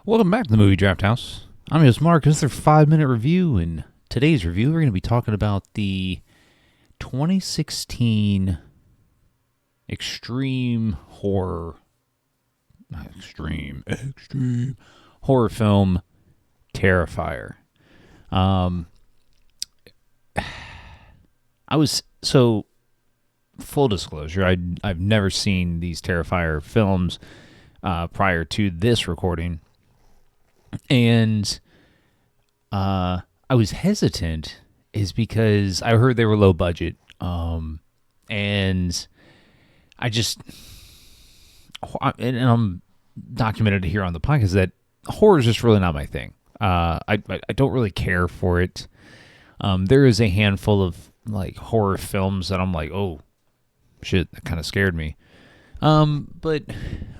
Welcome back to the Movie Draft House. I'm your host Mark. This is our 5-minute review. In today's review, we're going to be talking about the 2016 extreme horror film, Terrifier. Full disclosure, I've never seen these Terrifier films prior to this recording. And I was hesitant is because I heard they were low budget. And I just, and I'm documented here on the podcast that horror is just really not my thing. I don't really care for it. There is a handful of like horror films that I'm like, oh shit, that kind of scared me. But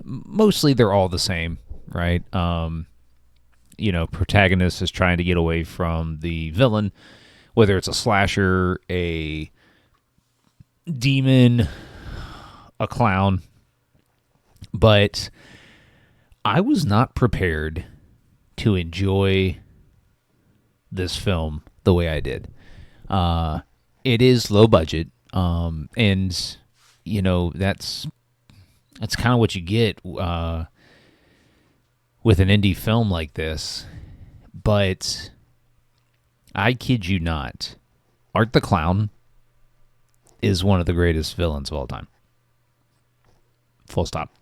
mostly they're all the same, right? Protagonist is trying to get away from the villain, whether it's a slasher, a demon, a clown. But I was not prepared to enjoy this film the way I did. It is low budget, and that's kind of what you get with an indie film like this. But I kid you not, Art the Clown is one of the greatest villains of all time. Full stop.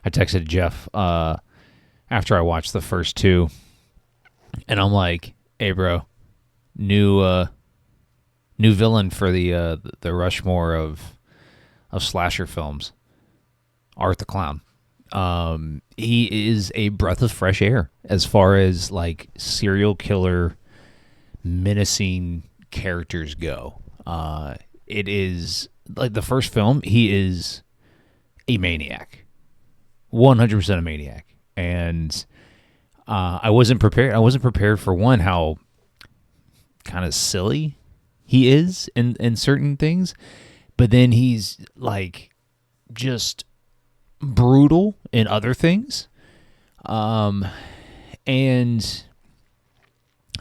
I texted Jeff after I watched the first two, and I'm like, "Hey, bro, new villain for the Rushmore of slasher films, Art the Clown." He is a breath of fresh air as far as like serial killer menacing characters go. It is like the first film, he is a maniac, 100% a maniac. And I wasn't prepared. I wasn't prepared for one, how kind of silly he is in certain things, but then he's like just brutal in other things. And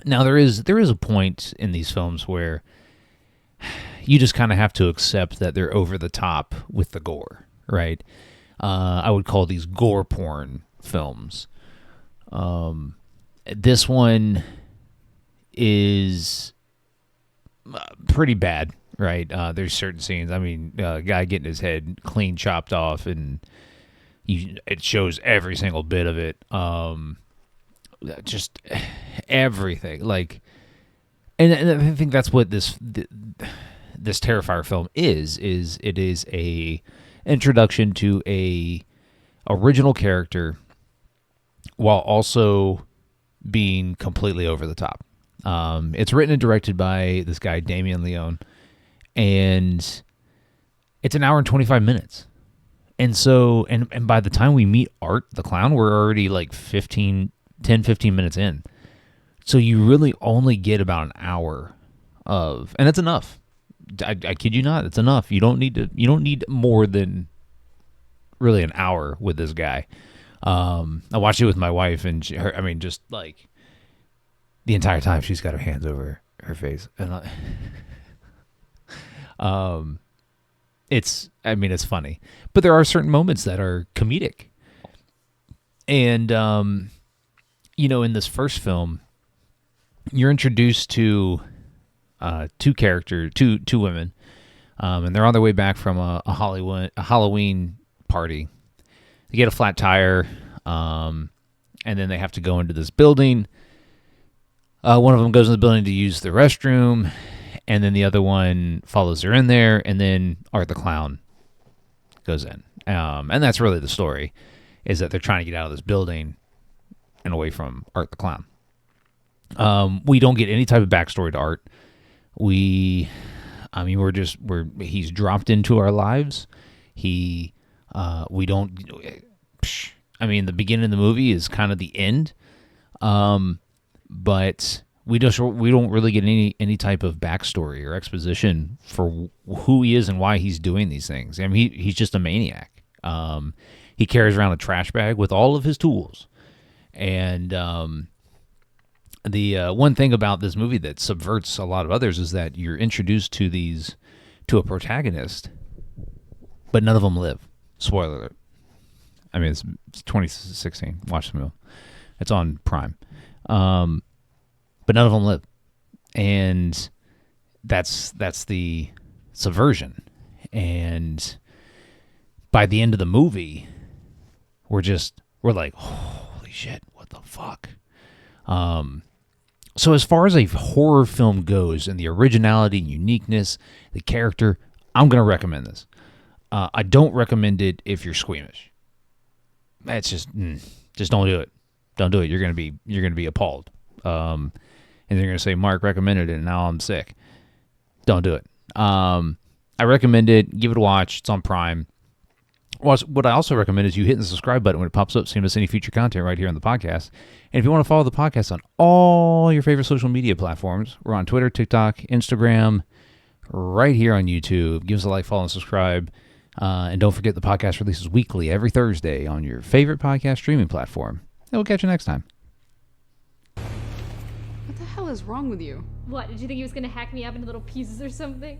now there is a point in these films where you just kind of have to accept that they're over the top with the gore, right? I would call these gore porn films. This one is pretty bad, right? There's certain scenes. I mean, guy getting his head clean chopped off, and it shows every single bit of it. Just everything. Like, and I think that's what this Terrifier film is it is a introduction to a original character while also being completely over the top. It's written and directed by this guy, Damien Leone, and it's an hour and 25 minutes. And so, and by the time we meet Art the Clown, we're already like 10, 15 minutes in. So you really only get about an hour of, and that's enough. I kid you not, it's enough. You don't need more than really an hour with this guy. I watched it with my wife, and just like the entire time she's got her hands over her face, and it's funny, but there are certain moments that are comedic. And in this first film, you're introduced to two women, and they're on their way back from a Halloween party. They get a flat tire, and then they have to go into this building. One of them goes in the building to use the restroom, and then the other one follows her in there, and then Art the Clown goes in. And that's really the story, is that they're trying to get out of this building and away from Art the Clown. We don't get any type of backstory to Art. He's dropped into our lives. The beginning of the movie is kind of the end. But we don't really get any type of backstory or exposition for who he is and why he's doing these things. I mean, he's just a maniac. He carries around a trash bag with all of his tools. And the one thing about this movie that subverts a lot of others is that you're introduced to a protagonist, but none of them live. Spoiler alert. I mean, it's 2016. Watch the movie. It's on Prime. But none of them live. And that's the subversion. And by the end of the movie, we're like, holy shit, what the fuck? So as far as a horror film goes and the originality, uniqueness, the character, I'm going to recommend this. I don't recommend it if you're squeamish. That's just don't do it. Don't do it. You're going to be appalled. And they're going to say, Mark recommended it, and now I'm sick. Don't do it. I recommend it. Give it a watch. It's on Prime. What I also recommend is you hit the subscribe button when it pops up so you don't miss any future content right here on the podcast. And if you want to follow the podcast on all your favorite social media platforms, we're on Twitter, TikTok, Instagram, right here on YouTube. Give us a like, follow, and subscribe. And don't forget the podcast releases weekly every Thursday on your favorite podcast streaming platform. And we'll catch you next time. What the hell is wrong with you? What, did you think he was gonna hack me up into little pieces or something?